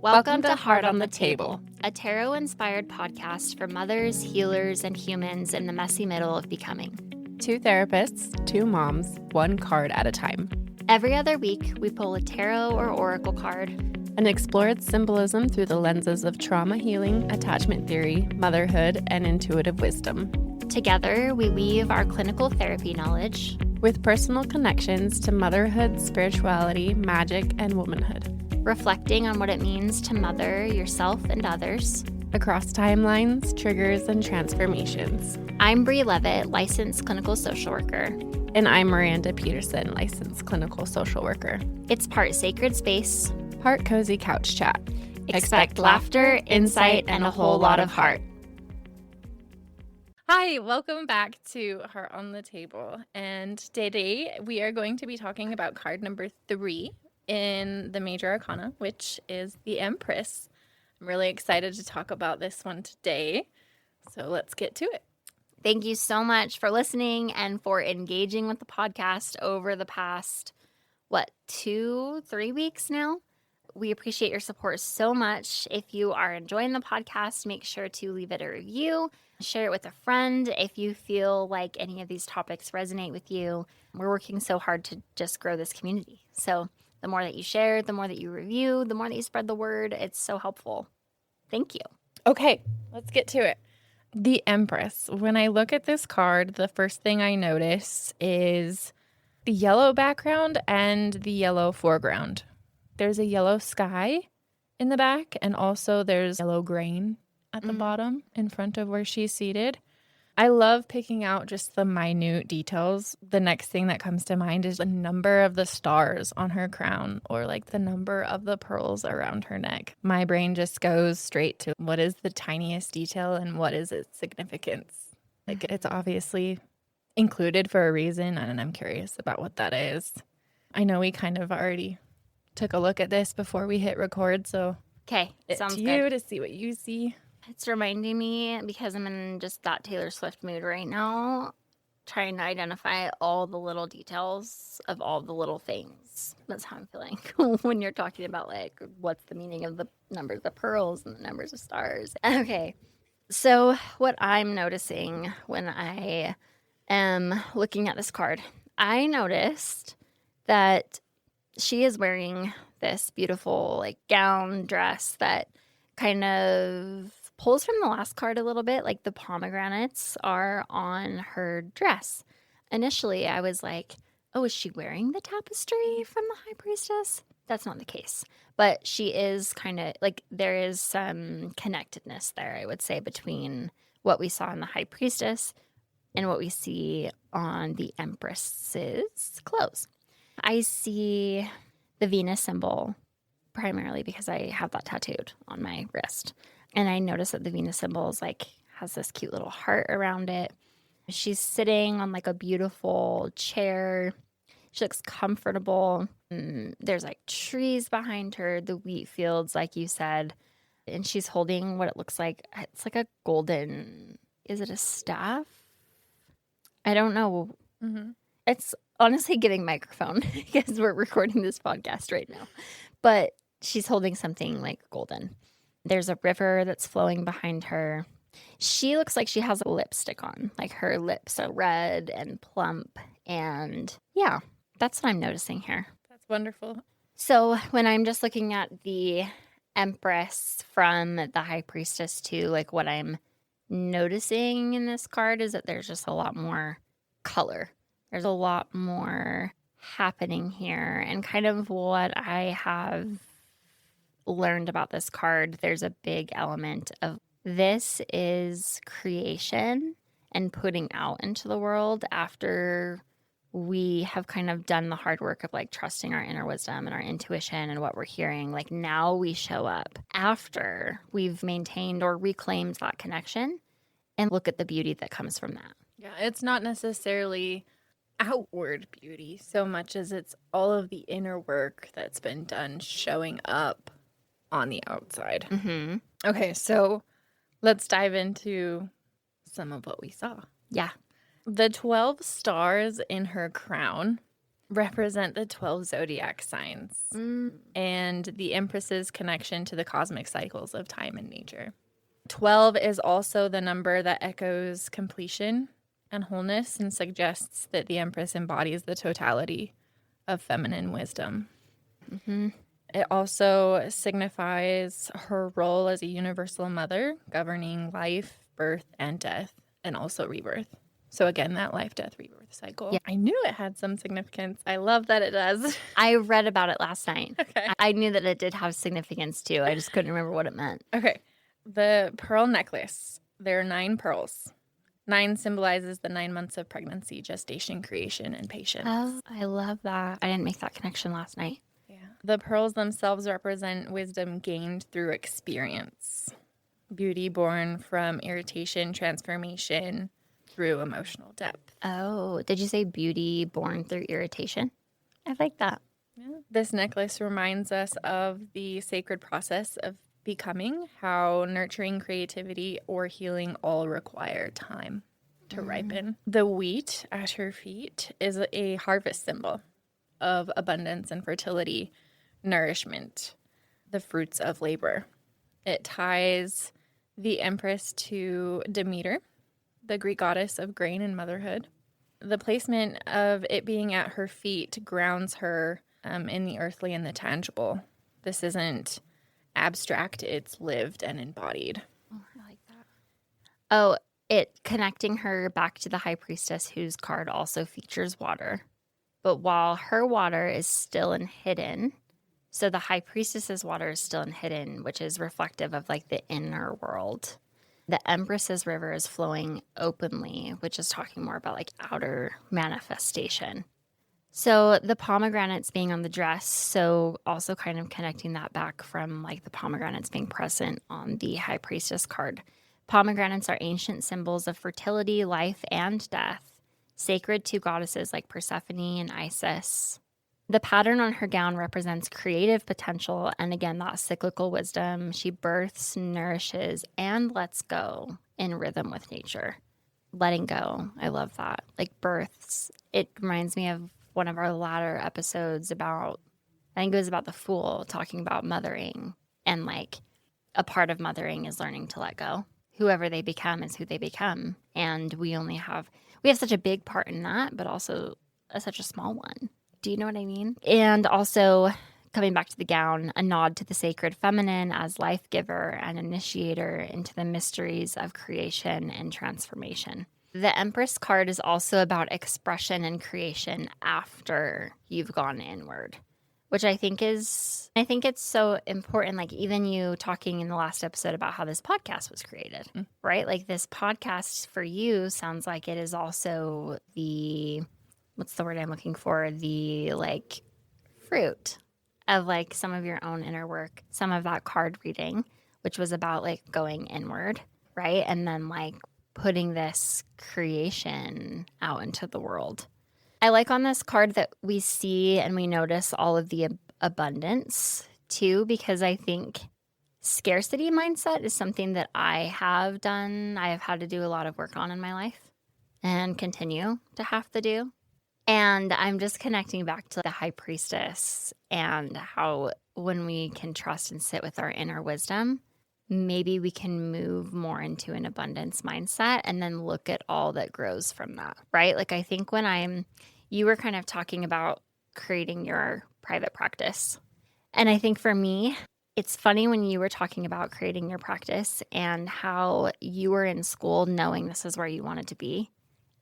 Welcome to Heart on the Table, a tarot-inspired podcast for mothers, healers, and humans in the messy middle of becoming. Two therapists, two moms, one card at a time. Every other week, we pull a tarot or oracle card and explore its symbolism through the lenses of trauma healing, attachment theory, motherhood, and intuitive wisdom. Together, we weave our clinical therapy knowledge with personal connections to motherhood, spirituality, magic, and womanhood. Reflecting on what it means to mother yourself and others across timelines, triggers, and transformations. I'm Bree Levitt, licensed clinical social worker. And I'm Miranda Peterson, licensed clinical social worker. It's part sacred space, part cozy couch chat. Expect laughter, insight, and a whole lot of heart. Hi, welcome back to Heart on the Table. And today we are going to be talking about card number 3 in the Major Arcana, which is the Empress. I'm really excited to talk about this one today. So let's get to it. Thank you so much for listening and for engaging with the podcast over the past, 2-3 weeks now? We appreciate your support so much. If you are enjoying the podcast, make sure to leave it a review. Share it with a friend if you feel like any of these topics resonate with you. We're working so hard to just grow this community. So the more that you share, the more that you review, the more that you spread the word. It's so helpful. Thank you. Okay, let's get to it. The Empress. When I look at this card, the first thing I notice is the yellow background and the yellow foreground. There's a yellow sky in the back, and also there's yellow grain at the bottom in front of where she's seated. I love picking out just the minute details. The next thing that comes to mind is the number of the stars on her crown, or like the number of the pearls around her neck. My brain just goes straight to what is the tiniest detail and what is its significance. Like, it's obviously included for a reason, and I'm curious about what that is. I know we kind of already took a look at this before we hit record, so okay, sounds to you good to see what you see. It's reminding me, because I'm in just that Taylor Swift mood right now, trying to identify all the little details of all the little things. That's how I'm feeling when you're talking about, like, what's the meaning of the numbers of pearls and the numbers of stars. Okay, so what I'm noticing when I am looking at this card, I noticed that she is wearing this beautiful, like, gown dress that kind of pulls from the last card a little bit. Like, the pomegranates are on her dress. Initially, I was like, oh, is she wearing the tapestry from the High Priestess? That's not the case. But she is kind of, like, there is some connectedness there, I would say, between what we saw in the High Priestess and what we see on the Empress's clothes. I see the Venus symbol primarily because I have that tattooed on my wrist. And I notice that the Venus symbol is has this cute little heart around it. She's sitting on a beautiful chair. She looks comfortable. There's trees behind her, the wheat fields, like you said. And she's holding what it looks like. It's like a golden, is it a staff? I don't know. Mm-hmm. It's honestly giving microphone because we're recording this podcast right now. But she's holding something golden. There's a river that's flowing behind her. She looks like she has a lipstick on. Her lips are red and plump. And yeah, that's what I'm noticing here. That's wonderful. So when I'm just looking at the Empress from the High Priestess too, what I'm noticing in this card is that there's just a lot more color. There's a lot more happening here. And kind of what I have learned about this card, there's a big element of this is creation and putting out into the world after we have kind of done the hard work of trusting our inner wisdom and our intuition and what we're hearing. Now we show up after we've maintained or reclaimed that connection and look at the beauty that comes from that. Yeah, it's not necessarily outward beauty so much as it's all of the inner work that's been done showing up on the outside. Mm-hmm. Okay, so let's dive into some of what we saw. Yeah. The 12 stars in her crown represent the 12 zodiac signs and the Empress's connection to the cosmic cycles of time and nature. 12 is also the number that echoes completion and wholeness and suggests that the Empress embodies the totality of feminine wisdom. It also signifies her role as a universal mother, governing life, birth, and death, and also rebirth. So again, that life, death, rebirth cycle. Yeah. I knew it had some significance. I love that it does. I read about it last night. Okay. I knew that it did have significance too. I just couldn't remember what it meant. Okay. The pearl necklace. There are 9 pearls. 9 symbolizes the 9 months of pregnancy, gestation, creation, and patience. Oh, I love that. I didn't make that connection last night. Yeah. The pearls themselves represent wisdom gained through experience, beauty born from irritation, transformation through emotional depth. Oh, did you say beauty born through irritation? I like that. Yeah. This necklace reminds us of the sacred process of becoming, how nurturing, creativity, or healing all require time to ripen. The wheat at her feet is a harvest symbol of abundance and fertility, nourishment, the fruits of labor. It ties the Empress to Demeter, the Greek goddess of grain and motherhood. The placement of it being at her feet grounds her in the earthly and the tangible. This isn't abstract, it's lived and embodied. Oh, I like that. Oh, it connecting her back to the High Priestess, whose card also features water. But while her water is still in hidden, so the High Priestess's water is still in hidden, which is reflective of like the inner world. The Empress's river is flowing openly, which is talking more about like outer manifestation. So the pomegranates being on the dress, so also kind of connecting that back from like the pomegranates being present on the High Priestess card. Pomegranates are ancient symbols of fertility, life, and death, sacred to goddesses like Persephone and Isis. The pattern on her gown represents creative potential and again, that cyclical wisdom. She births, nourishes, and lets go in rhythm with nature. Letting go. I love that. Like births. It reminds me of one of our latter episodes about, I think it was about the Fool, talking about mothering. And like a part of mothering is learning to let go. Whoever they become is who they become. And we have such a big part in that, but also such a small one. Do you know what I mean? And also, coming back to the gown, a nod to the sacred feminine as life giver and initiator into the mysteries of creation and transformation. The Empress card is also about expression and creation after you've gone inward, which I think it's so important. Like even you talking in the last episode about how this podcast was created, right? Like this podcast for you sounds like it is also what's the word I'm looking for? The like fruit of like some of your own inner work, some of that card reading, which was about like going inward, right? And then like putting this creation out into the world. I like on this card that we see and we notice all of the abundance too, because I think scarcity mindset is something that I have done. I have had to do a lot of work on in my life and continue to have to do. And I'm just connecting back to the High Priestess and how when we can trust and sit with our inner wisdom, maybe we can move more into an abundance mindset and then look at all that grows from that, right? Like I think you were kind of talking about creating your private practice. And I think for me, it's funny when you were talking about creating your practice and how you were in school knowing this is where you wanted to be.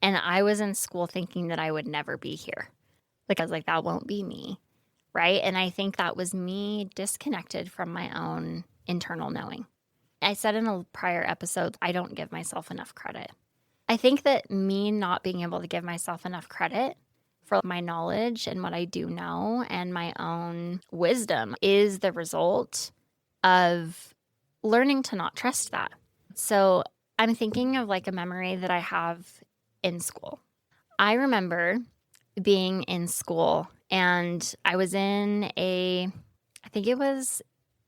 And I was in school thinking that I would never be here. Like I was like, that won't be me, right? And I think that was me disconnected from my own internal knowing. I said in a prior episode, I don't give myself enough credit. I think that me not being able to give myself enough credit for my knowledge and what I do know and my own wisdom is the result of learning to not trust that. So I'm thinking of like a memory that I have in school. I remember being in school and I was I think it was,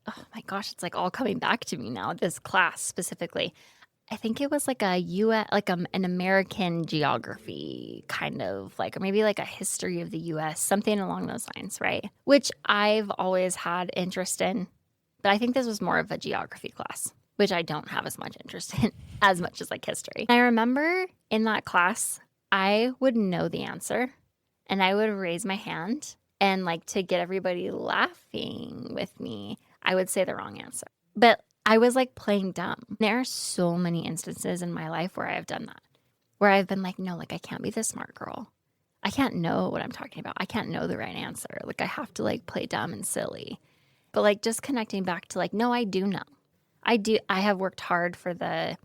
oh my gosh, it's like all coming back to me now, this class specifically. I think it was like a US, like an American geography kind of like, or maybe like a history of the US, something along those lines, right? Which I've always had interest in, but I think this was more of a geography class, which I don't have as much interest in as much as like history. I remember in that class, I would know the answer and I would raise my hand, and like to get everybody laughing with me, I would say the wrong answer. But I was like playing dumb. There are so many instances in my life where I have done that, where I've been like, no, like I can't be the smart girl. I can't know what I'm talking about. I can't know the right answer. Like I have to like play dumb and silly. But like just connecting back to like, no, I do know. I do. I have worked hard for the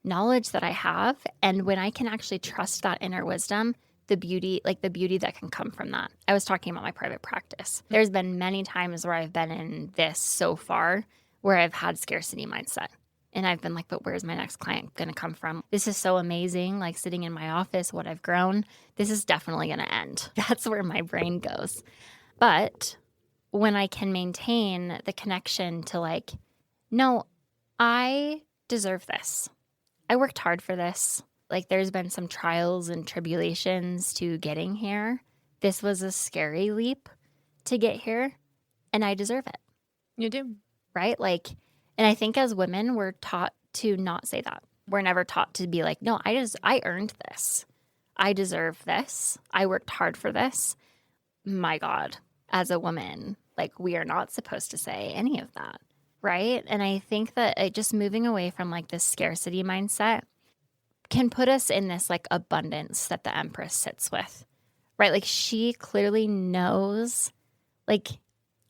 knowledge that I have. And when I can actually trust that inner wisdom, the beauty that can come from that. I was talking about my private practice. There's been many times where I've been in this so far where I've had scarcity mindset. And I've been like, but where's my next client going to come from? This is so amazing. Like sitting in my office, what I've grown, this is definitely going to end. That's where my brain goes. But when I can maintain the connection to like, no, I deserve this. I worked hard for this. Like there's been some trials and tribulations to getting here. This was a scary leap to get here, and I deserve it. You do. Right? Like, and I think as women, we're taught to not say that. We're never taught to be like, no, I earned this. I deserve this. I worked hard for this. My God, as a woman, like we are not supposed to say any of that. Right? And I think that just moving away from like this scarcity mindset can put us in this like abundance that the Empress sits with. Right? Like she clearly knows, like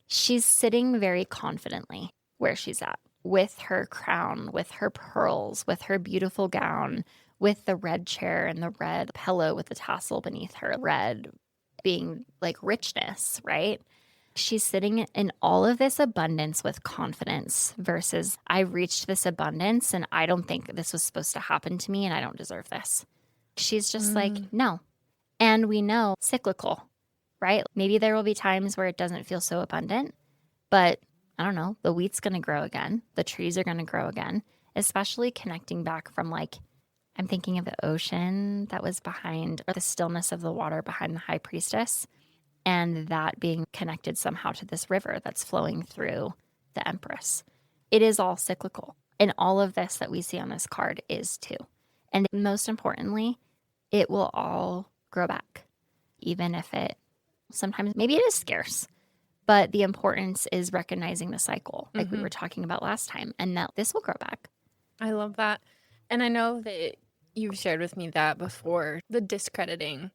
she's sitting very confidently where she's at, with her crown, with her pearls, with her beautiful gown, with the red chair and the red pillow with the tassel beneath her, red being like richness, right? She's sitting in all of this abundance with confidence versus I've reached this abundance and I don't think this was supposed to happen to me and I don't deserve this. She's just like, no. And we know cyclical, right? Maybe there will be times where it doesn't feel so abundant, but I don't know, the wheat's going to grow again. The trees are going to grow again, especially connecting back from like, I'm thinking of the ocean that was behind, or the stillness of the water behind the High Priestess, and that being connected somehow to this river that's flowing through the Empress. It is all cyclical. And all of this that we see on this card is too. And most importantly, it will all grow back, even if it sometimes maybe it is scarce. But the importance is recognizing the cycle, like we were talking about last time, and that this will grow back. I love that. And I know that you've shared with me that before, the discrediting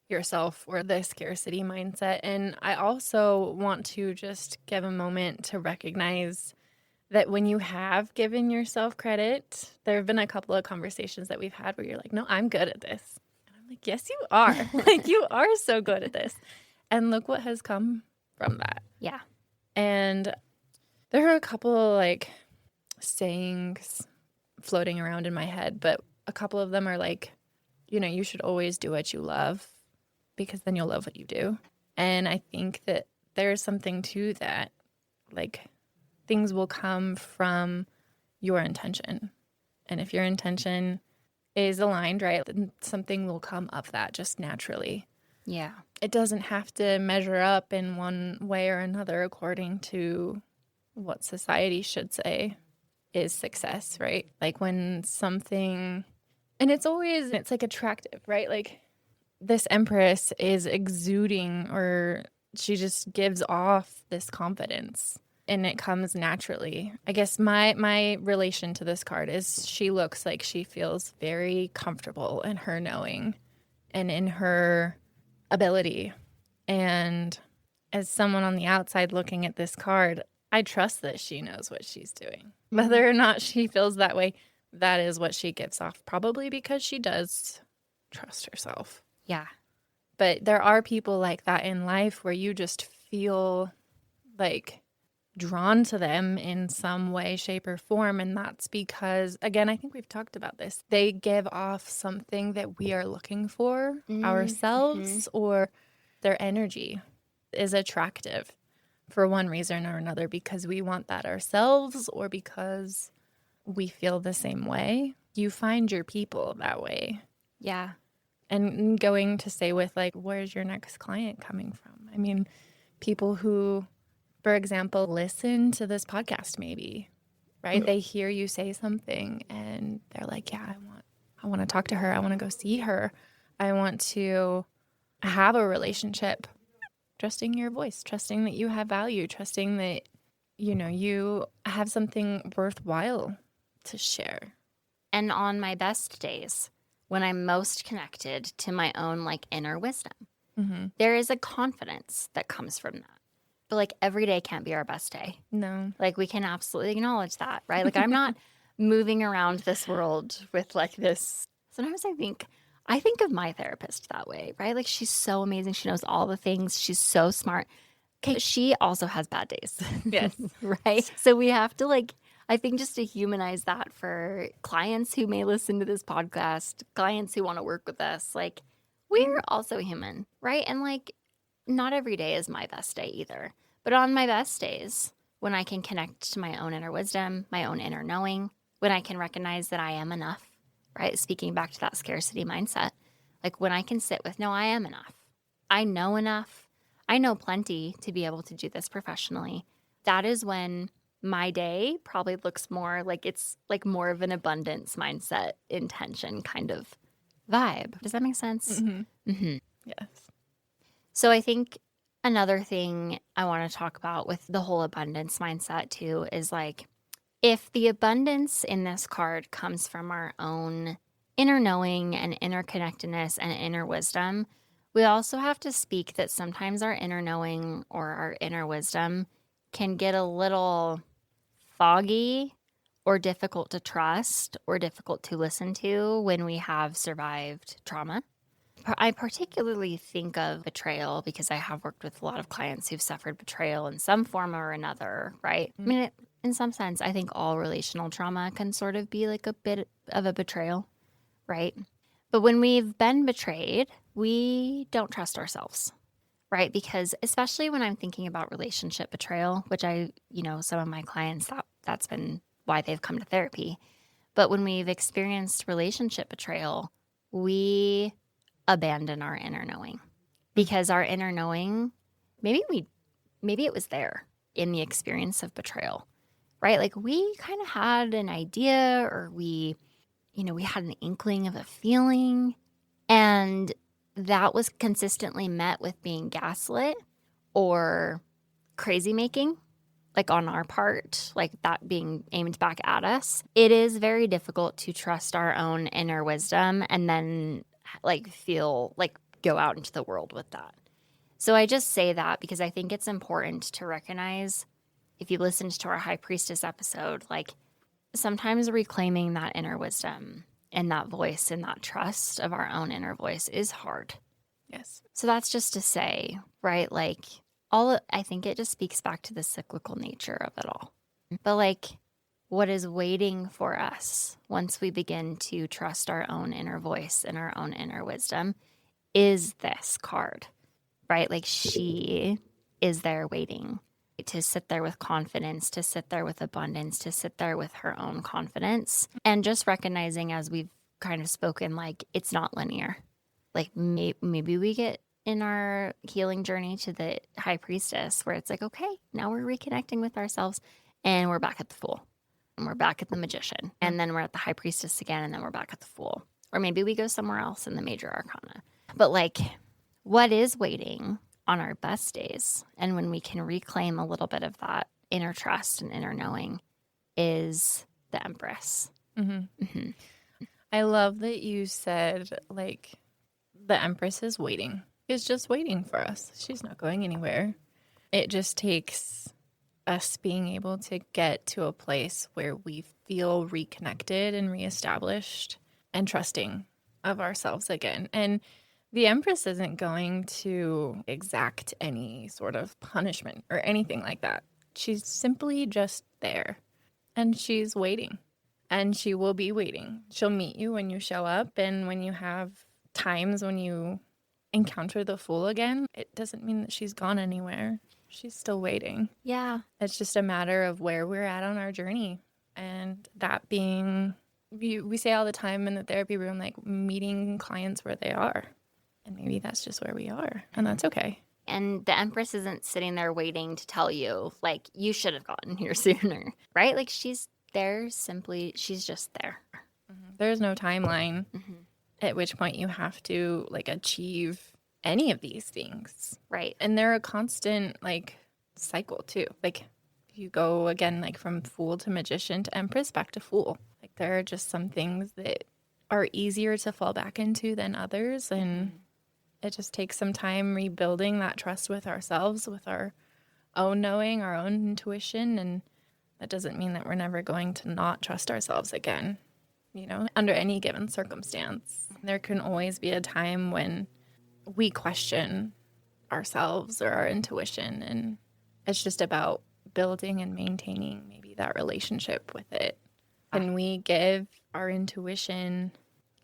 yourself or the scarcity mindset. And I also want to just give a moment to recognize that when you have given yourself credit, there have been a couple of conversations that we've had where you're like, no, I'm good at this. And I'm like, yes, you are. Like, you are so good at this. And look what has come from that. Yeah. And there are a couple of like sayings floating around in my head, but a couple of them are like, you should always do what you love because then you'll love what you do. And I think that there's something to that. Like things will come from your intention. And if your intention is aligned, right, then something will come of that just naturally. Yeah. It doesn't have to measure up in one way or another according to what society should say is success, right? Like when something, and it's like attractive, right? Like this Empress is exuding, or she just gives off this confidence and it comes naturally. I guess my relation to this card is she looks like she feels very comfortable in her knowing and in her ability. And as someone on the outside looking at this card, I trust that she knows what she's doing. Whether or not she feels that way, that is what she gives off, probably because she does trust herself. Yeah. But there are people like that in life where you just feel like drawn to them in some way, shape, or form. And that's because, again, I think we've talked about this. They give off something that we are looking for ourselves, or their energy is attractive for one reason or another, because we want that ourselves or because we feel the same way. You find your people that way. Yeah. And going to say with like, where's your next client coming from? I mean, people who, for example, listen to this podcast maybe, right? They hear you say something and they're like, yeah, I want to talk to her. I want to go see her. I want to have a relationship. Trusting your voice, trusting that you have value, trusting that, you have something worthwhile to share. And on my best days, when I'm most connected to my own like inner wisdom, there is a confidence that comes from that. But like every day can't be our best day. No. Like we can absolutely acknowledge that, right? Like I'm not moving around this world with like this. Sometimes I think of my therapist that way, right? Like she's so amazing. She knows all the things. She's so smart. Okay, she also has bad days. Yes. Right? So we have to like I think just to humanize that for clients who may listen to this podcast, clients who want to work with us, like we're also human, right? And like not every day is my best day either. But on my best days, when I can connect to my own inner wisdom, my own inner knowing, when I can recognize that I am enough, right? Speaking back to that scarcity mindset, like when I can sit with, no, I am enough. I know enough. I know plenty to be able to do this professionally. That is when my day probably looks more like it's like more of an abundance mindset, intention kind of vibe. Does that make sense? Yes. So I think another thing I want to talk about with the whole abundance mindset too is like if the abundance in this card comes from our own inner knowing and interconnectedness and inner wisdom, we also have to speak that sometimes our inner knowing or our inner wisdom can get a little foggy or difficult to trust or difficult to listen to when we have survived trauma. I particularly think of betrayal because I have worked with a lot of clients who've suffered betrayal in some form or another, right? I mean, in some sense, I think all relational trauma can sort of be like a bit of a betrayal, right? But when we've been betrayed, we don't trust ourselves, right? Because especially when I'm thinking about relationship betrayal, which some of my clients, that's been why they've come to therapy. But when we've experienced relationship betrayal, we abandon our inner knowing because our inner knowing, maybe it was there in the experience of betrayal, right? Like we kind of had an idea or we had an inkling of a feeling, and that was consistently met with being gaslit or crazy making, like on our part, like that being aimed back at us. It is very difficult to trust our own inner wisdom and then like feel like go out into the world with that. So I just say that because I think it's important to recognize, if you listened to our High Priestess episode, like sometimes reclaiming that inner wisdom and that voice and that trust of our own inner voice is hard. Yes. So that's just to say, right? Like I think it just speaks back to the cyclical nature of it all. But like what is waiting for us once we begin to trust our own inner voice and our own inner wisdom is this card, right? Like she is there waiting to sit there with confidence, to sit there with abundance, to sit there with her own confidence. And just recognizing, as we've kind of spoken, like it's not linear. Like maybe we get in our healing journey to the High Priestess where it's like, okay, now we're reconnecting with ourselves and we're back at the Fool and we're back at the Magician. And then we're at the High Priestess again and then we're back at the Fool. Or maybe we go somewhere else in the Major Arcana. But like what is waiting on our best days and when we can reclaim a little bit of that inner trust and inner knowing is the Empress. I love that you said, like, the Empress is waiting. Is just waiting for us. She's not going anywhere. It just takes us being able to get to a place where we feel reconnected and reestablished and trusting of ourselves again. And the Empress isn't going to exact any sort of punishment or anything like that. She's simply just there and she's waiting. And she will be waiting. She'll meet you when you show up, and when you have times when you encounter the Fool again, it doesn't mean that she's gone anywhere. She's still waiting. Yeah. It's just a matter of where we're at on our journey, and that being we say all the time in the therapy room, like meeting clients where they are. And maybe that's just where we are. And that's okay. And the Empress isn't sitting there waiting to tell you, like, you should have gotten here sooner, right? Like, she's there simply, she's just there. There's no timeline Mm-hmm. at which point you have to like achieve any of these things. Right. And they're a constant like cycle too. Like you go again like from Fool to Magician to Empress back to Fool. Like there are just some things that are easier to fall back into than others, and it just takes some time rebuilding that trust with ourselves, with our own knowing, our own intuition, and that doesn't mean that we're never going to not trust ourselves again. You know, under any given circumstance, there can always be a time when we question ourselves or our intuition, and it's just about building and maintaining maybe that relationship with it. Can we give our intuition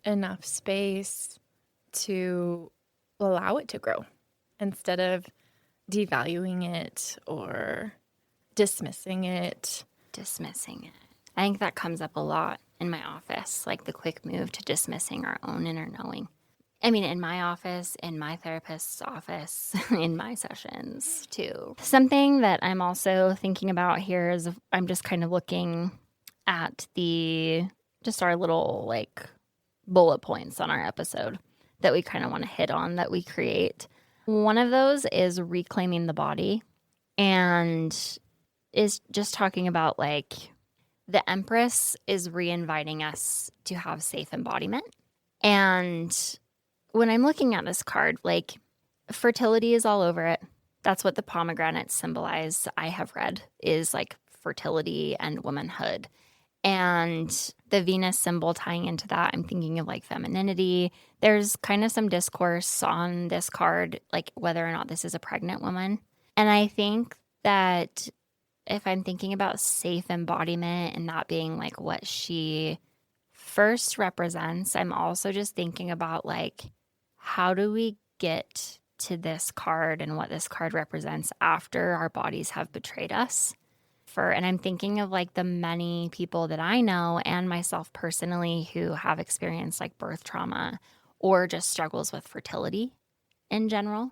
enough space to allow it to grow instead of devaluing it or dismissing it? Dismissing it. I think that comes up a lot in my office, like the quick move to dismissing our own inner knowing. I mean, in my office, in my therapist's office, in my sessions too. Something that I'm also thinking about here is I'm just kind of looking at just our little like bullet points on our episode that we kind of want to hit on that we create. One of those is reclaiming the body, and is just talking about like the Empress is reinviting us to have safe embodiment. And when I'm looking at this card, like fertility is all over it. That's what the pomegranates symbolize, I have read, is like fertility and womanhood. And the Venus symbol tying into that, I'm thinking of like femininity. There's kind of some discourse on this card, like whether or not this is a pregnant woman. And I think that if I'm thinking about safe embodiment and that being like what she first represents, I'm also just thinking about like, how do we get to this card and what this card represents after our bodies have betrayed us? And I'm thinking of like the many people that I know and myself personally who have experienced like birth trauma or just struggles with fertility in general.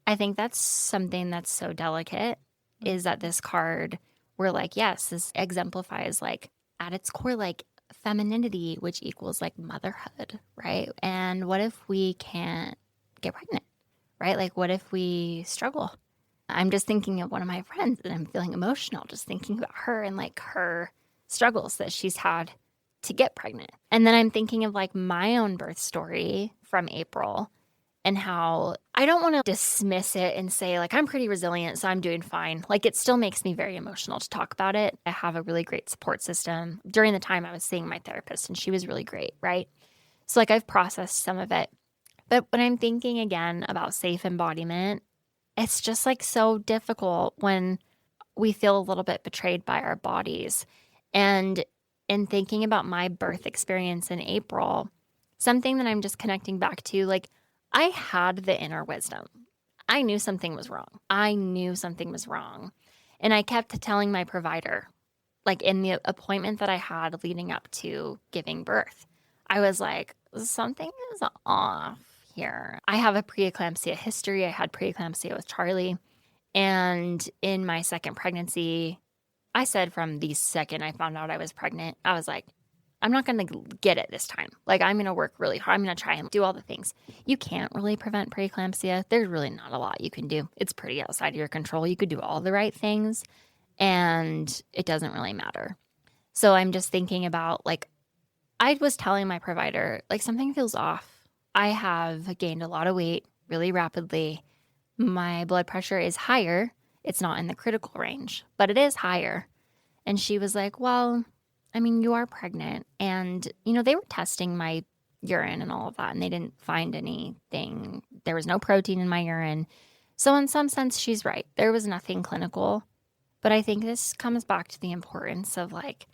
I think that's something that's so delicate, is that this card, we're like, yes, this exemplifies like at its core, like femininity, which equals like motherhood, right? And what if we can't get pregnant, right? Like, what if we struggle? I'm just thinking of one of my friends and I'm feeling emotional just thinking about her and like her struggles that she's had to get pregnant. And then I'm thinking of like my own birth story from April and how I don't want to dismiss it and say like I'm pretty resilient, so I'm doing fine. Like it still makes me very emotional to talk about it. I have a really great support system. During the time I was seeing my therapist and she was really great, right? So like I've processed some of it. But when I'm thinking again about safe embodiment, it's just like so difficult when we feel a little bit betrayed by our bodies. And in thinking about my birth experience in April, something that I'm just connecting back to, like I had the inner wisdom. I knew something was wrong. And I kept telling my provider, like in the appointment that I had leading up to giving birth, I was like, something is off here. I have a preeclampsia history. I had preeclampsia with Charlie. And in my second pregnancy, I said from the second I found out I was pregnant, I was like, I'm not going to get it this time. Like, I'm going to work really hard. I'm going to try and do all the things. You can't really prevent preeclampsia. There's really not a lot you can do. It's pretty outside of your control. You could do all the right things, and it doesn't really matter. So I'm just thinking about, like, I was telling my provider, like, something feels off. I have gained a lot of weight really rapidly. My blood pressure is higher. It's not in the critical range, but it is higher. And she was like, well, I mean, you are pregnant. And, you know, they were testing my urine and all of that, and they didn't find anything. There was no protein in my urine. So in some sense, she's right. There was nothing clinical. But I think this comes back to the importance of like,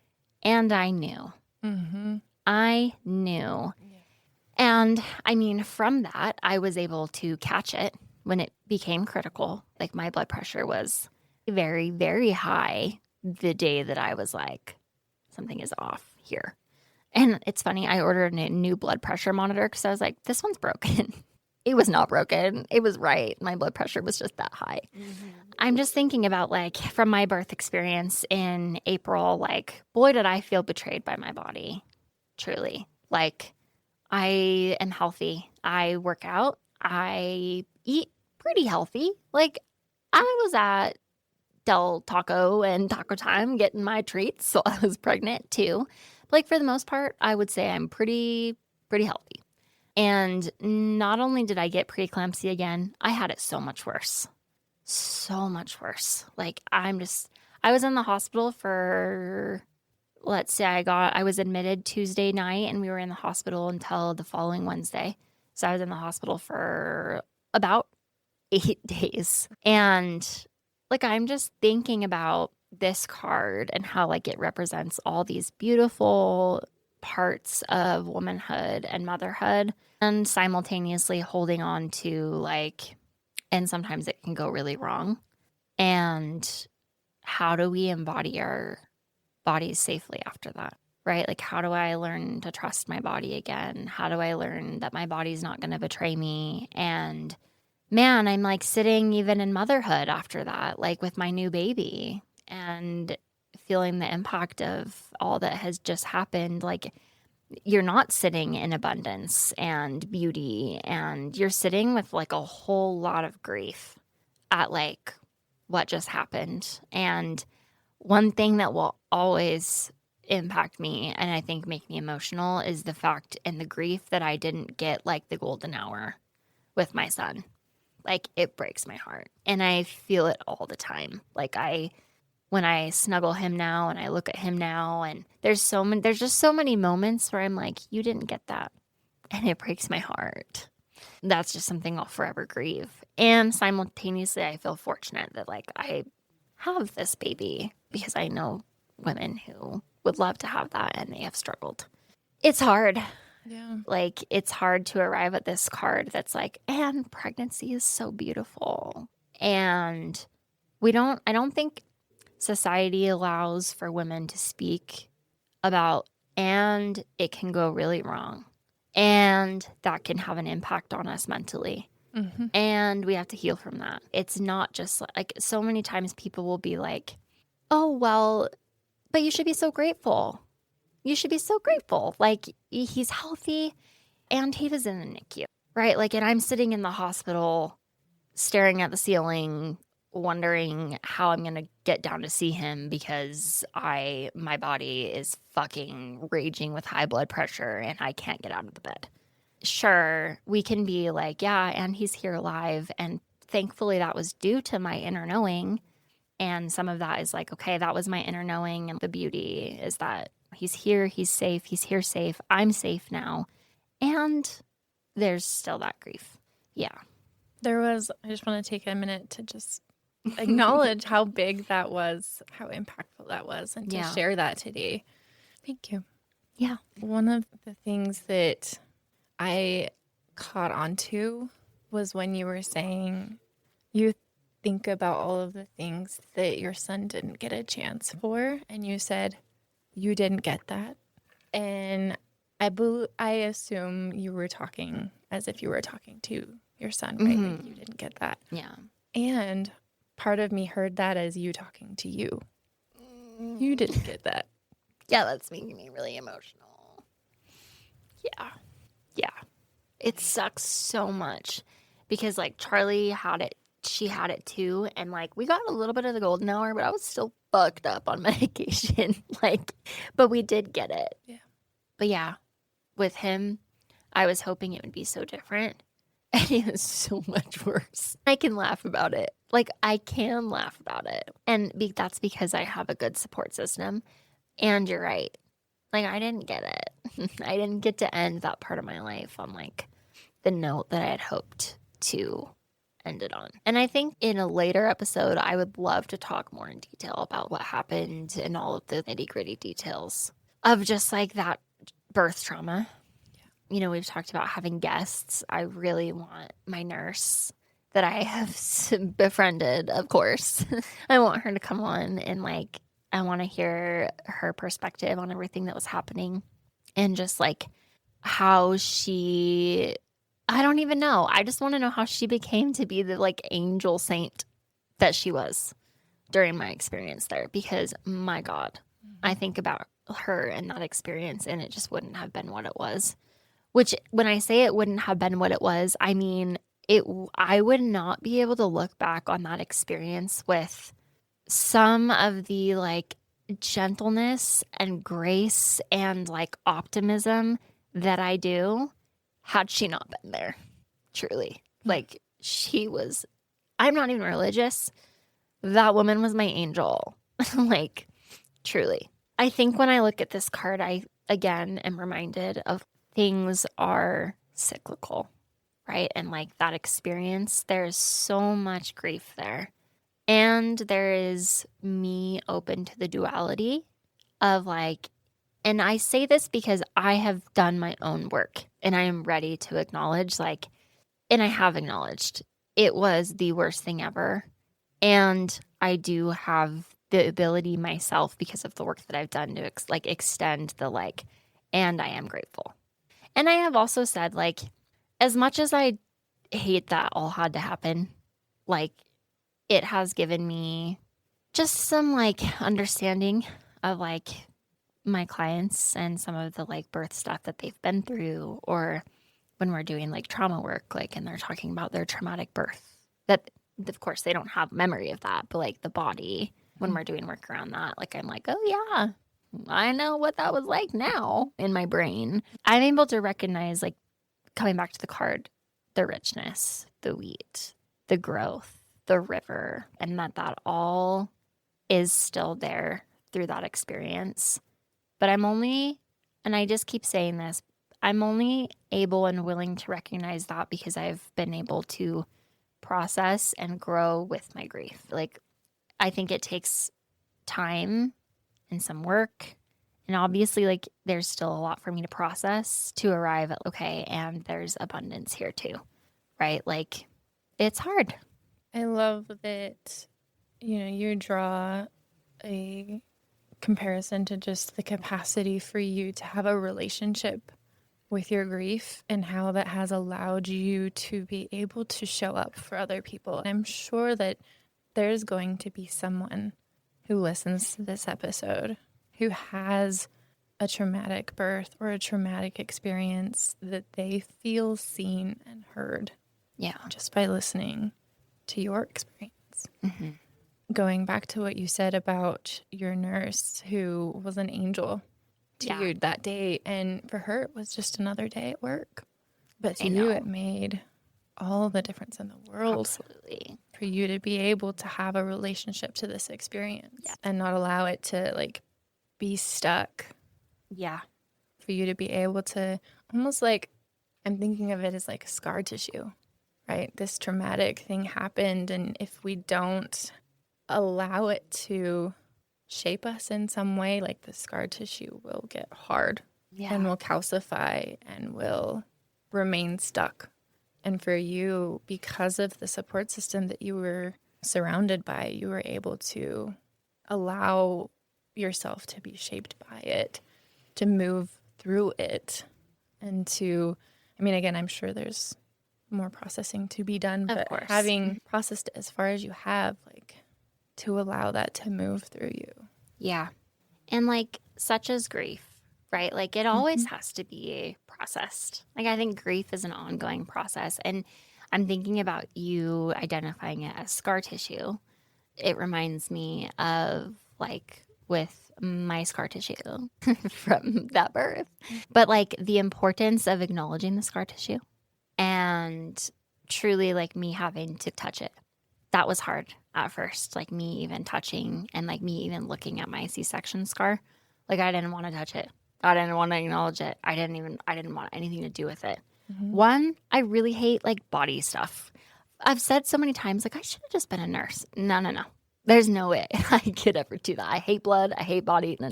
and I knew. Mm-hmm. I knew. Yeah. And I mean, from that, I was able to catch it when it became critical. Like my blood pressure was very, very high the day that I was like, something is off here. And it's funny, I ordered a new blood pressure monitor because I was like, this one's broken. It was not broken. It was right. My blood pressure was just that high. I'm just thinking about like from my birth experience in April, like, boy, did I feel betrayed by my body. Truly. Like, I am healthy. I work out. I eat pretty healthy. Like, I was at Del Taco and Taco Time getting my treats, so I was pregnant too. Like, for the most part, I would say I'm pretty healthy. And not only did I get preeclampsia again, I had it so much worse. So much worse. Like, I was in the hospital for, let's say I was admitted Tuesday night and we were in the hospital until the following Wednesday. So I was in the hospital for about 8 days. And like, I'm just thinking about this card and how like it represents all these beautiful parts of womanhood and motherhood and simultaneously holding on to like, and sometimes it can go really wrong. And how do we embody our bodies safely after that? Right? Like, how do I learn to trust my body again? How do I learn that my body's not going to betray me? And man, I'm like sitting even in motherhood after that, like with my new baby and feeling the impact of all that has just happened. Like, you're not sitting in abundance and beauty, and you're sitting with like a whole lot of grief at like what just happened. And one thing that will always impact me and I think make me emotional is the fact and the grief that I didn't get like the golden hour with my son. Like, it breaks my heart. And I feel it all the time. Like, when I snuggle him now and I look at him now, and there's just so many moments where I'm like, you didn't get that. And it breaks my heart. That's just something I'll forever grieve. And simultaneously, I feel fortunate that like I have this baby because I know women who would love to have that and they have struggled. It's hard. Yeah. Like, it's hard to arrive at this card that's like, and pregnancy is so beautiful. And I don't think society allows for women to speak about, and it can go really wrong. And that can have an impact on us mentally. Mm-hmm. And we have to heal from that. It's not just like so many times people will be like, oh, well, but you should be so grateful. You should be so grateful. Like, he's healthy and he was in the NICU, right? Like, and I'm sitting in the hospital staring at the ceiling, wondering how I'm going to get down to see him because my body is fucking raging with high blood pressure and I can't get out of the bed. Sure, we can be like, yeah, and he's here alive. And thankfully that was due to my inner knowing. And some of that is like, okay, that was my inner knowing. And the beauty is that he's here, he's safe, he's here safe, I'm safe now. And there's still that grief. Yeah. I just want to take a minute to just acknowledge how big that was, how impactful that was, and to share that today. Thank you. Yeah. One of the things that I caught onto was when you were saying you think about all of the things that your son didn't get a chance for, and you said you didn't get that. And I assume you were talking as if you were talking to your son, right? Mm-hmm. Like, you didn't get that. Yeah. And part of me heard that as you talking to you. You didn't get that. Yeah, that's making me really emotional. Yeah. Yeah. It sucks so much because like Charlie had it, she had it too. And like we got a little bit of the golden hour, but I was still fucked up on medication. Like, but we did get it. Yeah. But yeah, with him, I was hoping it would be so different. And it was so much worse. I can laugh about it. Like, I can laugh about it. And that's because I have a good support system. And you're right. Like, I didn't get it. I didn't get to end that part of my life on, like, the note that I had hoped to end it on. And I think in a later episode, I would love to talk more in detail about what happened and all of the nitty-gritty details of just, like, that birth trauma. You know, we've talked about having guests. I really want my nurse that I have befriended, of course. I want her to come on and like, I want to hear her perspective on everything that was happening. and just like how she, I don't even know. I just want to know how she became to be the like angel saint that she was during my experience there, because my God, I think about her and that experience and it just wouldn't have been what it was. Which, when I say it wouldn't have been what it was, I mean, I would not be able to look back on that experience with some of the like gentleness and grace and like optimism that I do had she not been there. Truly. Like, she was, I'm not even religious. That woman was my angel. Like, truly. I think when I look at this card, I again am reminded of things are cyclical, right? And like that experience, there's so much grief there. And there is me open to the duality of like, and I say this because I have done my own work and I am ready to acknowledge, like, and I have acknowledged it was the worst thing ever. And I do have the ability myself, because of the work that I've done, to extend the like, and I am grateful. And I have also said, like, as much as I hate that all had to happen, like, it has given me just some like understanding of like my clients and some of the like birth stuff that they've been through, or when we're doing like trauma work, like, and they're talking about their traumatic birth, that of course they don't have memory of that, but like the body, when we're doing work around that, like, I'm like, oh yeah, I know what that was like now in my brain. I'm able to recognize, like, coming back to the card, the richness, the wheat, the growth, the river, and that all is still there through that experience. But I'm only, and I just keep saying this, I'm only able and willing to recognize that because I've been able to process and grow with my grief. Like, I think it takes time and some work. And obviously, like, there's still a lot for me to process to arrive at, okay, and there's abundance here too, right? Like, it's hard. I love that, you draw a comparison to just the capacity for you to have a relationship with your grief and how that has allowed you to be able to show up for other people. And I'm sure that there's going to be someone who listens to this episode who has a traumatic birth or a traumatic experience that they feel seen and heard. Yeah. Just by listening to your experience. Mm-hmm. Going back to what you said about your nurse who was an angel to you that day, and for her it was just another day at work, but to you it made all the difference in the world. Absolutely. For you to be able to have a relationship to this experience and not allow it to like be stuck. Yeah. For you to be able to almost like, I'm thinking of it as like scar tissue, right? This traumatic thing happened, and if we don't allow it to shape us in some way, like the scar tissue will get hard and will calcify and will remain stuck. And for you, because of the support system that you were surrounded by, you were able to allow yourself to be shaped by it, to move through it, and to, I mean, again, I'm sure there's more processing to be done, but having processed it as far as you have, like, to allow that to move through you. Yeah. And like, such as grief, right? Like, it always has to be processed. Like, I think grief is an ongoing process. And I'm thinking about you identifying it as scar tissue. It reminds me of like with my scar tissue from that birth, but like the importance of acknowledging the scar tissue and truly like me having to touch it. That was hard at first, like me even touching and like me even looking at my C-section scar. Like, I didn't want to touch it. I didn't want to acknowledge it. I didn't want anything to do with it. One, I really hate like body stuff. I've said so many times, like, I should have just been a nurse. No. There's no way I could ever do that. I hate blood. I hate body. No.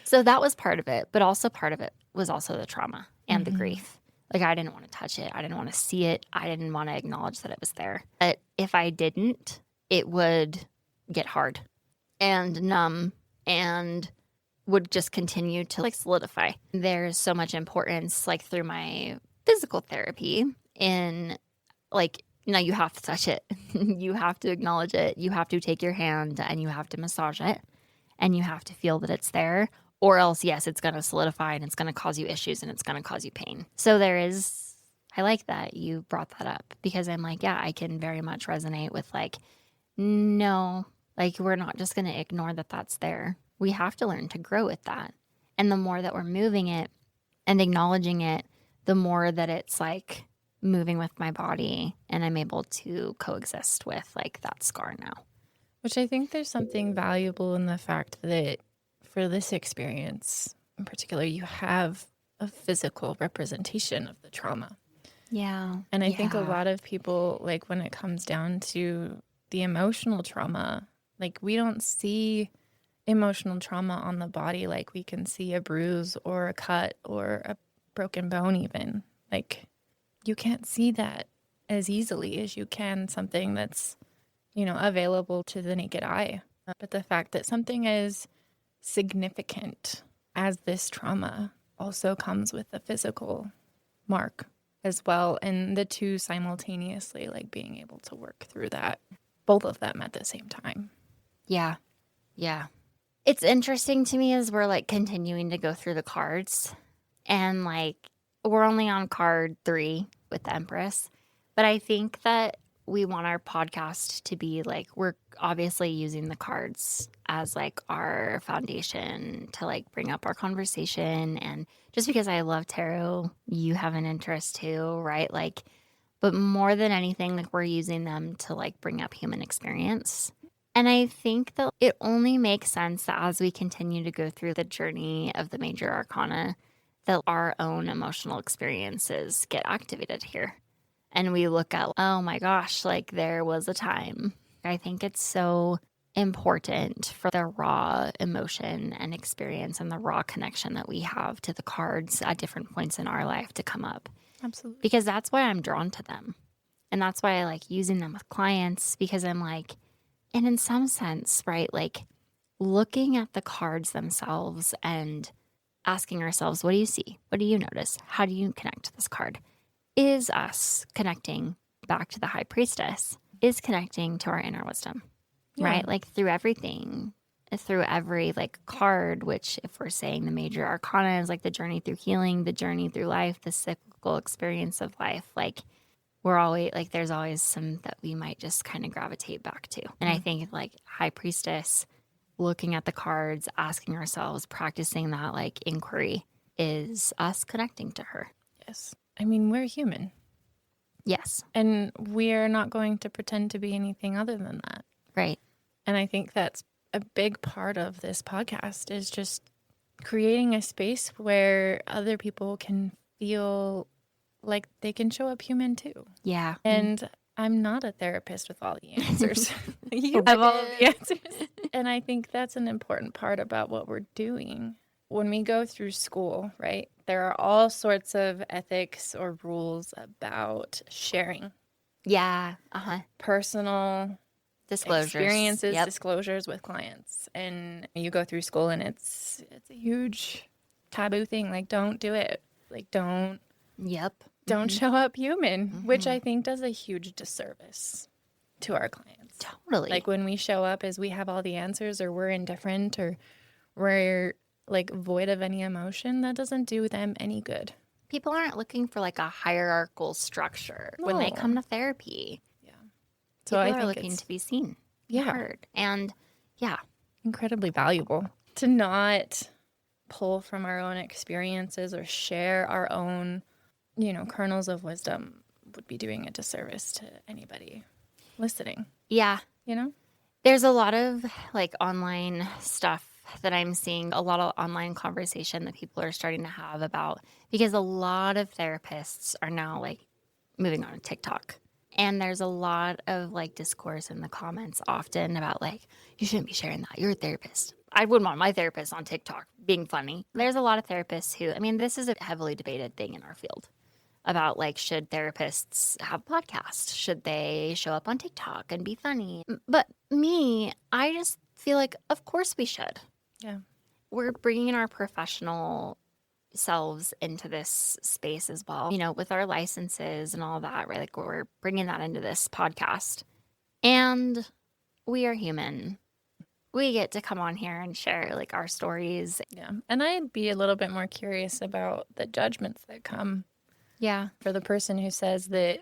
So that was part of it. But also part of it was also the trauma and the grief. Like, I didn't want to touch it. I didn't want to see it. I didn't want to acknowledge that it was there. But if I didn't, it would get hard and numb and would just continue to like solidify. There's so much importance like through my physical therapy in like, no, you have to touch it. You have to acknowledge it. You have to take your hand and you have to massage it and you have to feel that it's there. Or else, yes, it's going to solidify and it's going to cause you issues and it's going to cause you pain. So I like that you brought that up because I'm like, yeah, I can very much resonate with like, no, like we're not just going to ignore that that's there. We have to learn to grow with that. And the more that we're moving it and acknowledging it, the more that it's like moving with my body and I'm able to coexist with like that scar now. Which I think there's something valuable in the fact that for this experience in particular, you have a physical representation of the trauma. Yeah. And I think a lot of people, like when it comes down to the emotional trauma, like we don't see emotional trauma on the body like we can see a bruise or a cut or a broken bone even. Like you can't see that as easily as you can something that's, available to the naked eye. But the fact that something as significant as this trauma also comes with a physical mark as well. And the two simultaneously, like being able to work through that, both of them at the same time. Yeah. Yeah. It's interesting to me as we're like continuing to go through the cards and like we're only on card 3 with the Empress, but I think that we want our podcast to be like, we're obviously using the cards as like our foundation to like bring up our conversation. And just because I love tarot, you have an interest too, right? Like, but more than anything, like we're using them to like bring up human experience. And I think that it only makes sense that as we continue to go through the journey of the major arcana, that our own emotional experiences get activated here. And we look at, oh my gosh, like there was a time. I think it's so important for the raw emotion and experience and the raw connection that we have to the cards at different points in our life to come up. Absolutely. Because that's why I'm drawn to them. And that's why I like using them with clients because I'm like, and in some sense, right, like looking at the cards themselves and asking ourselves, what do you see? What do you notice? How do you connect to this card? Is us connecting back to the High Priestess, is connecting to our inner wisdom, right? Like through everything, through every like card, which if we're saying the major arcana is like the journey through healing, the journey through life, the cyclical experience of life, like we're always like there's always some that we might just kind of gravitate back to. And I think like High Priestess, looking at the cards, asking ourselves, practicing that like inquiry is us connecting to her. Yes. I mean, we're human. Yes. And we're not going to pretend to be anything other than that. Right. And I think that's a big part of this podcast is just creating a space where other people can feel like they can show up human too. Yeah. And I'm not a therapist with all the answers. You have all of the answers. And I think that's an important part about what we're doing. When we go through school, right, there are all sorts of ethics or rules about sharing. Yeah. Personal Disclosures. experiences, disclosures with clients. And you go through school and it's a huge taboo thing. Like, don't do it. Like, don't show up human, which I think does a huge disservice to our clients. Totally. Like when we show up as we have all the answers or we're indifferent or we're like void of any emotion, that doesn't do them any good. People aren't looking for like a hierarchical structure when they come to therapy. Yeah. So people are looking to be seen, heard, and incredibly valuable to not pull from our own experiences or share our own, kernels of wisdom would be doing a disservice to anybody listening. Yeah. There's a lot of like online stuff that I'm seeing, a lot of online conversation that people are starting to have about, because a lot of therapists are now like moving on to TikTok. And there's a lot of like discourse in the comments often about like, you shouldn't be sharing that. You're a therapist. I wouldn't want my therapist on TikTok being funny. There's a lot of therapists who, I mean, this is a heavily debated thing in our field about like, should therapists have podcasts? Should they show up on TikTok and be funny? But me, I just feel like, of course we should. Yeah. we're bringing our professional selves into this space as well, with our licenses and all that, right? Like we're bringing that into this podcast. And we are human. We get to come on here and share like our stories. Yeah. And I'd be a little bit more curious about the judgments that come. Yeah. For the person who says that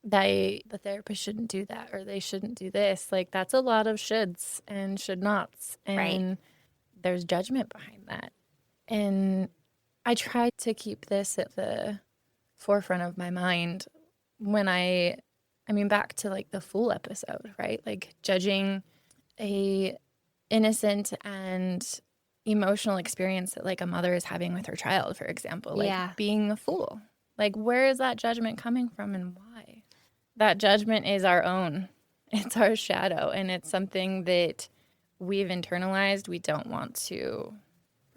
the therapist shouldn't do that or they shouldn't do this. Like, that's a lot of shoulds and should nots. And there's judgment behind that. And I try to keep this at the forefront of my mind when back to like the Fool episode, right? Like judging a innocent and emotional experience that like a mother is having with her child, for example, like being a fool. Like, where is that judgment coming from and why? That judgment is our own. It's our shadow, and it's something that we've internalized. We don't want to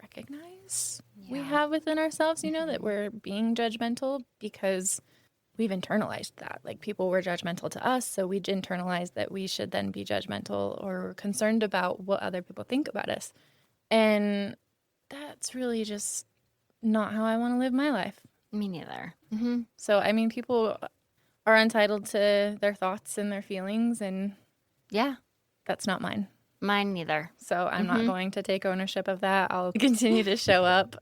recognize we have within ourselves, that we're being judgmental because we've internalized that. Like, people were judgmental to us, so we internalized that we should then be judgmental or concerned about what other people think about us. And that's really just not how I want to live my life. Me neither. Mm-hmm. So, people are entitled to their thoughts and their feelings, and that's not mine. Mine neither. So I'm not going to take ownership of that. I'll continue to show up,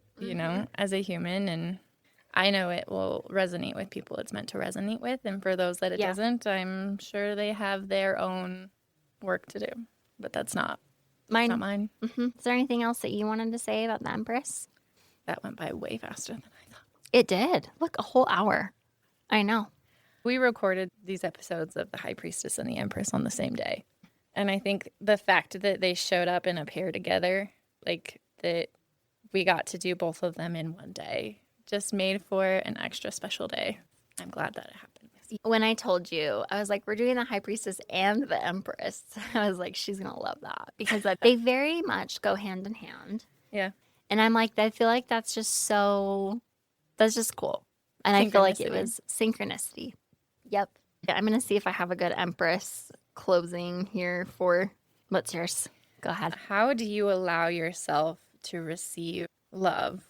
as a human, and I know it will resonate with people it's meant to resonate with, and for those that it doesn't, I'm sure they have their own work to do, but that's not mine. Not mine. Mm-hmm. Is there anything else that you wanted to say about the Empress? That went by way faster than I thought. It did. Look, a whole hour. I know. We recorded these episodes of the High Priestess and the Empress on the same day. And I think the fact that they showed up in a pair together, like that we got to do both of them in one day, just made for an extra special day. I'm glad that it happened. When I told you, I was like, we're doing the High Priestess and the Empress. I was like, she's going to love that because they very much go hand in hand. Yeah. And I'm like, I feel like that's just cool. And I feel like it was synchronicity. Yep. Yeah, I'm going to see if I have a good Empress closing here for what's yours. Go ahead. How do you allow yourself to receive love,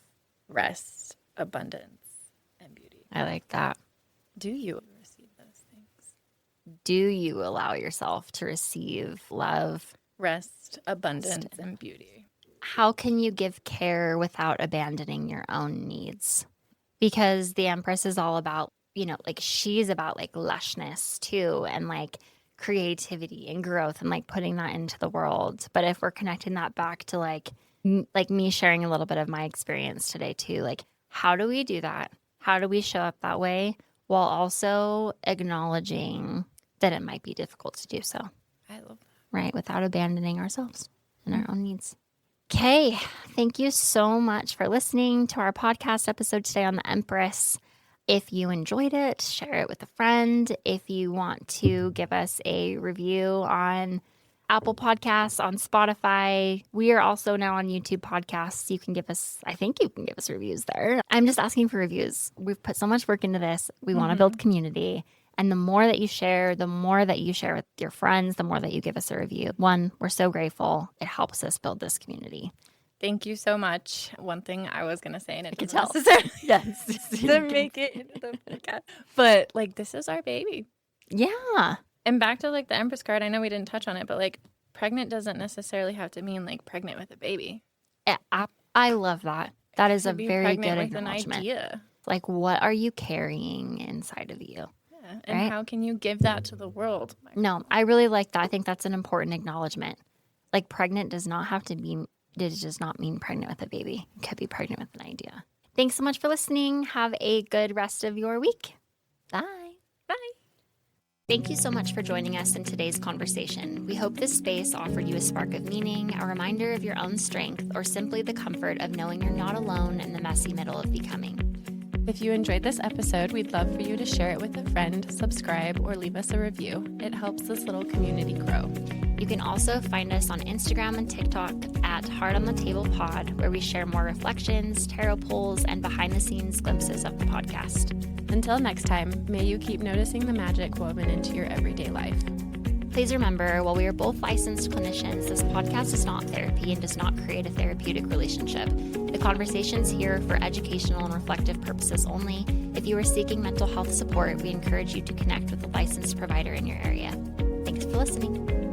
rest, abundance, and beauty? I like that. Do you receive those things? Do you allow yourself to receive love, rest, abundance, and beauty? How can you give care without abandoning your own needs? Because the Empress is all about, like she's about like lushness too, and like creativity and growth and like putting that into the world. But if we're connecting that back to like me sharing a little bit of my experience today too, like how do we do that? How do we show up that way while also acknowledging that it might be difficult to do so? I love that. Right, without abandoning ourselves and our own needs. Okay, thank you so much for listening to our podcast episode today on the Empress. If you enjoyed it, share it with a friend. If you want to give us a review on Apple Podcasts, on Spotify, we are also now on YouTube Podcasts. You can give us reviews there. I'm just asking for reviews. We've put so much work into this. We want to build community. And the more that you share with your friends, the more that you give us a review. One, we're so grateful. It helps us build this community. Thank you so much. One thing I was going to say, and it doesn't necessarily yes. to make it into the podcast, but like this is our baby. Yeah. And back to like the Empress card, I know we didn't touch on it, but like pregnant doesn't necessarily have to mean like pregnant with a baby. I love that. That is a very good with acknowledgement. An idea. Like, what are you carrying inside of you? Yeah. And how can you give that to the world? No, I really like that. I think that's an important acknowledgement. Like, pregnant does not have to be, it does not mean pregnant with a baby. It could be pregnant with an idea. Thanks so much for listening. Have a good rest of your week. Bye. Bye. Thank you so much for joining us in today's conversation. We hope this space offered you a spark of meaning, a reminder of your own strength, or simply the comfort of knowing you're not alone in the messy middle of becoming. If you enjoyed this episode, we'd love for you to share it with a friend, subscribe, or leave us a review. It helps this little community grow. You can also find us on Instagram and TikTok at Heart on the Table Pod, where we share more reflections, tarot pulls, and behind-the-scenes glimpses of the podcast. Until next time, may you keep noticing the magic woven into your everyday life. Please remember, while we are both licensed clinicians, this podcast is not therapy and does not create a therapeutic relationship. The conversations here are for educational and reflective purposes only. If you are seeking mental health support, we encourage you to connect with a licensed provider in your area. Thanks for listening.